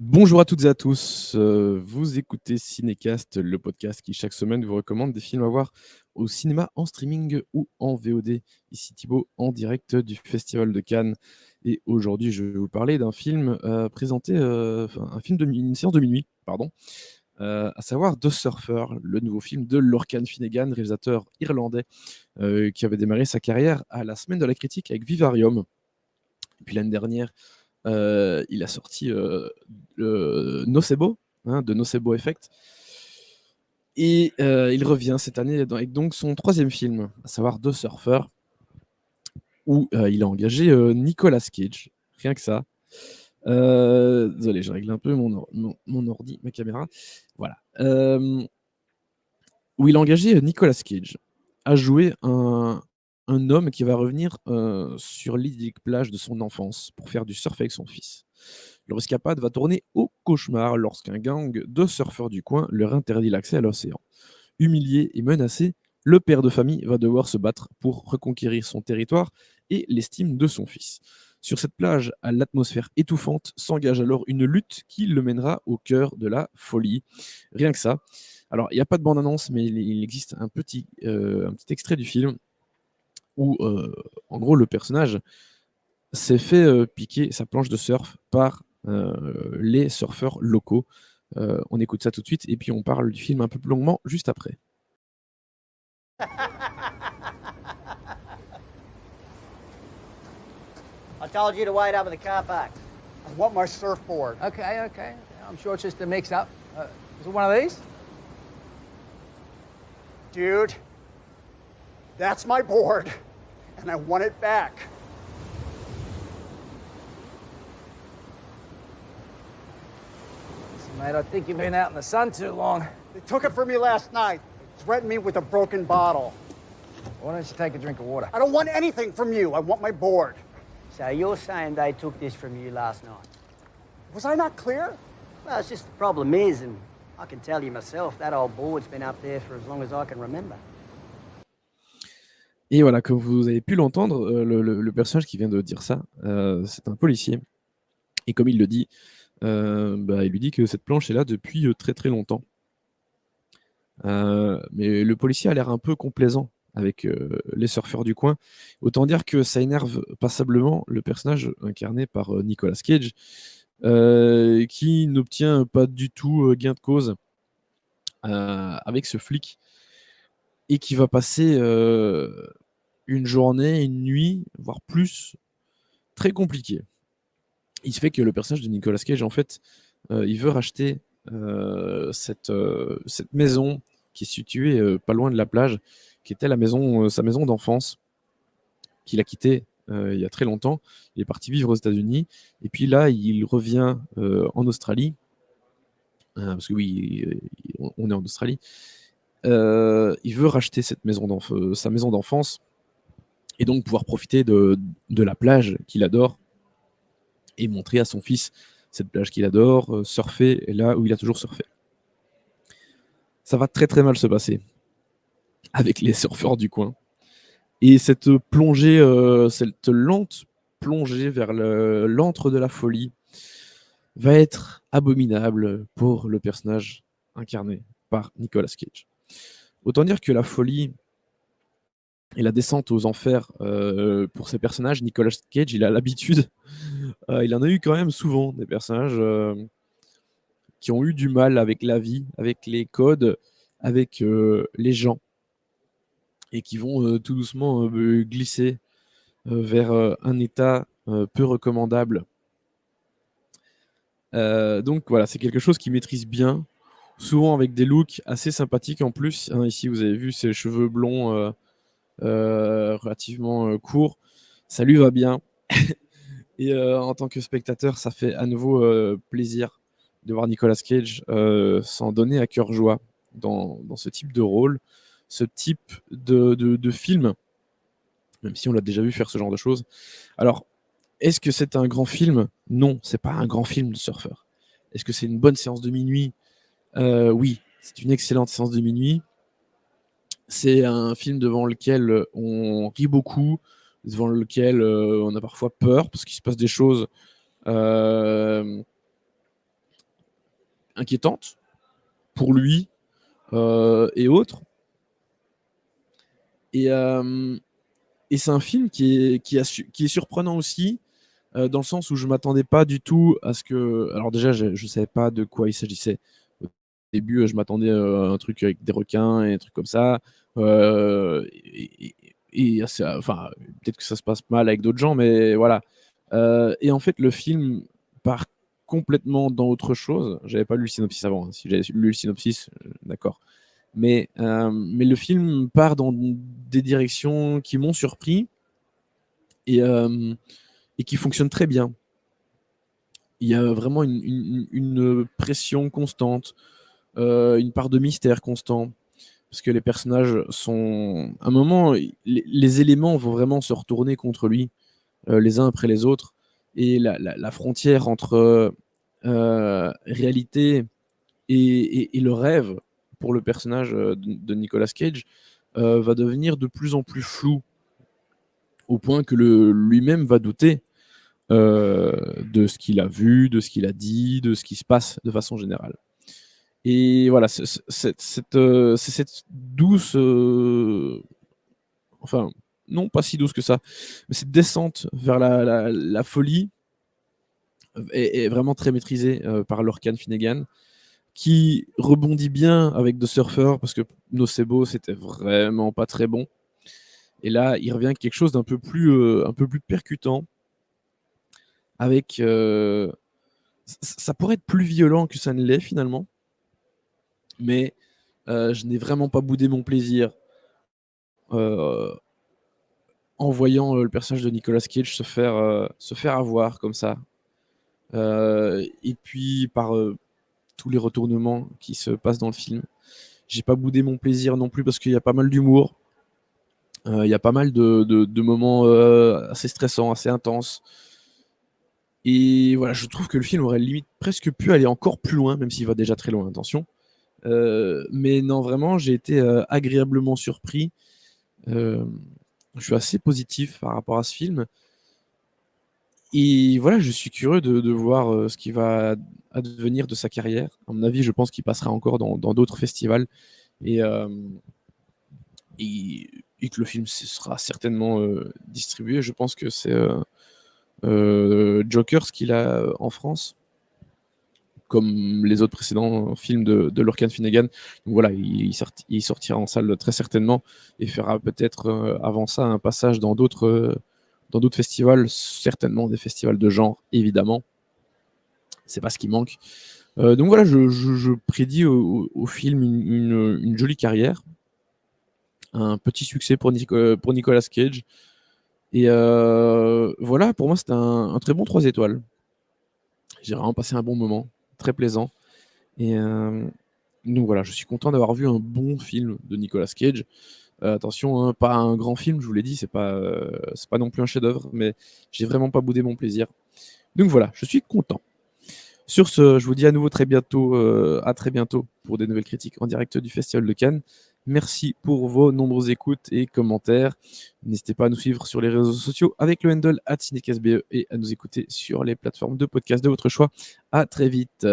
Bonjour à toutes et à tous, vous écoutez Cinécast, le podcast qui chaque semaine vous recommande des films à voir au cinéma, en streaming ou en VOD. Ici Thibaut, en direct du Festival de Cannes et aujourd'hui je vais vous parler d'un film, présenté, enfin un film de une séance de minuit, pardon, à savoir The Surfer, le nouveau film de Lorcan Finnegan, réalisateur irlandais, qui avait démarré sa carrière à la Semaine de la Critique avec Vivarium. Et puis l'année dernière, il a sorti Nocebo, hein, de Nocebo Effect. Et il revient cette année avec donc son troisième film, à savoir The Surfer, où il a engagé Nicolas Cage, rien que ça. Désolé, je règle un peu mon ordi, ma caméra. Voilà. Où il a engagé Nicolas Cage à jouer un homme qui va revenir sur l'idyllique plage de son enfance pour faire du surf avec son fils. Leur escapade va tourner au cauchemar lorsqu'un gang de surfeurs du coin leur interdit l'accès à l'océan. Humilié et menacé, le père de famille va devoir se battre pour reconquérir son territoire et l'estime de son fils. Sur cette plage, à l'atmosphère étouffante, s'engage alors une lutte qui le mènera au cœur de la folie. Rien que ça. Alors, il n'y a pas de bande-annonce, mais il existe un petit extrait du film où, en gros, le personnage s'est fait piquer sa planche de surf par les surfeurs locaux. On écoute ça tout de suite et puis on parle du film un peu plus longuement juste après. I told you to wait up in the car park. I want my surfboard. Okay. I'm sure it's just a mix-up. Is it one of these? Dude, that's my board, and I want it back. Listen, mate, I think you've been out in the sun too long. They took it from me last night. They threatened me with a broken bottle. Why don't you take a drink of water? I don't want anything from you. I want my board. So you're saying they took this from you last night? Was I not clear? Well, it's just the problem is, and I can tell you myself, that old board's been up there for as long as I can remember. Et voilà, comme vous avez pu l'entendre, le personnage qui vient de dire ça, c'est un policier. Et comme il le dit, il lui dit que cette planche est là depuis très très longtemps. Mais le policier a l'air un peu complaisant avec les surfeurs du coin. Autant dire que ça énerve passablement le personnage incarné par Nicolas Cage, qui n'obtient pas du tout gain de cause avec ce flic et qui va passer une journée, une nuit, voire plus, très compliquée. Il se fait que le personnage de Nicolas Cage, en fait, il veut racheter cette maison qui est située pas loin de la plage, qui était sa maison d'enfance, qu'il a quittée il y a très longtemps. Il est parti vivre aux États-Unis, et puis là, il revient en Australie, parce que oui, on est en Australie. Il veut racheter sa maison d'enfance, et donc pouvoir profiter de la plage qu'il adore, et montrer à son fils cette plage qu'il adore, surfer là où il a toujours surfé. Ça va très très mal se passer avec les surfeurs du coin. Et cette plongée, cette lente plongée vers l'antre de la folie va être abominable pour le personnage incarné par Nicolas Cage. Autant dire que la folie et la descente aux enfers pour ces personnages, Nicolas Cage, il a l'habitude, il en a eu quand même souvent, des personnages qui ont eu du mal avec la vie, avec les codes, avec les gens, et qui vont tout doucement glisser vers un état peu recommandable. Donc voilà, c'est quelque chose qu'il maîtrise bien, souvent avec des looks assez sympathiques en plus. Hein, ici, vous avez vu ses cheveux blonds relativement courts. Ça lui va bien. Et en tant que spectateur, ça fait à nouveau plaisir de voir Nicolas Cage s'en donner à cœur joie dans ce type de rôle, ce type de film, même si on l'a déjà vu faire ce genre de choses. Alors, est-ce que c'est un grand film? Non, c'est pas un grand film de surfeur. Est-ce que c'est une bonne séance de minuit? Oui, c'est une excellente séance de minuit. C'est un film devant lequel on rit beaucoup, devant lequel on a parfois peur, parce qu'il se passe des choses inquiétante pour lui et autres. Et, et c'est un film qui est surprenant aussi, dans le sens où je m'attendais pas du tout à ce que. Alors déjà, je savais pas de quoi il s'agissait. Au début, je m'attendais à un truc avec des requins et des trucs comme ça. Enfin, peut-être que ça se passe mal avec d'autres gens, mais voilà. Et en fait, le film part complètement dans autre chose. J'avais pas lu le synopsis avant, hein. Si j'avais lu le synopsis, d'accord. Mais le film part dans des directions qui m'ont surpris et qui fonctionnent très bien. Il y a vraiment une pression constante, une part de mystère constant, parce que les personnages sont. À un moment, les éléments vont vraiment se retourner contre lui, les uns après les autres, et la frontière entre réalité et le rêve pour le personnage de Nicolas Cage va devenir de plus en plus flou, au point que lui-même va douter de ce qu'il a vu, de ce qu'il a dit, de ce qui se passe de façon générale. Et voilà, c'est cette douce, enfin, non pas si douce que ça, mais cette descente vers la folie est vraiment très maîtrisée par Lorcan Finnegan, qui rebondit bien avec The Surfer, parce que Nocebo, c'était vraiment pas très bon. Et là, il revient avec quelque chose d'un un peu plus percutant, avec. Ça pourrait être plus violent que ça ne l'est finalement, mais je n'ai vraiment pas boudé mon plaisir euh, en voyant le personnage de Nicolas Cage se faire avoir comme ça. Et puis par tous les retournements qui se passent dans le film. J'ai pas boudé mon plaisir non plus parce qu'il y a pas mal d'humour. Il y a pas mal de moments assez stressants, assez intenses. Et voilà, je trouve que le film aurait limite presque pu aller encore plus loin, même s'il va déjà très loin, attention. Mais non, vraiment, j'ai été agréablement surpris. Euh, je suis assez positif par rapport à ce film. Et voilà, je suis curieux de voir ce qui va advenir de sa carrière. À mon avis, je pense qu'il passera encore dans d'autres festivals. Et, euh, et que le film sera certainement distribué. Je pense que c'est Jokers qu'il a en France, comme les autres précédents films de Lorcan Finnegan. Donc voilà, il sortira en salle très certainement et fera peut-être avant ça un passage dans d'autres festivals, certainement des festivals de genre, évidemment. C'est pas ce qui manque. Donc voilà, je prédis au film une jolie carrière, un petit succès pour Nicolas Cage. Et voilà, pour moi, c'était un très bon 3 étoiles. J'ai vraiment passé un bon moment, très plaisant. Et donc voilà, je suis content d'avoir vu un bon film de Nicolas Cage. Attention, hein, pas un grand film, je vous l'ai dit, c'est pas non plus un chef-d'œuvre, mais j'ai vraiment pas boudé mon plaisir. Donc voilà, je suis content. Sur ce, je vous dis à nouveau à très bientôt pour des nouvelles critiques en direct du Festival de Cannes. Merci pour vos nombreuses écoutes et commentaires. N'hésitez pas à nous suivre sur les réseaux sociaux avec le handle @cinecastbe et à nous écouter sur les plateformes de podcast de votre choix. À très vite.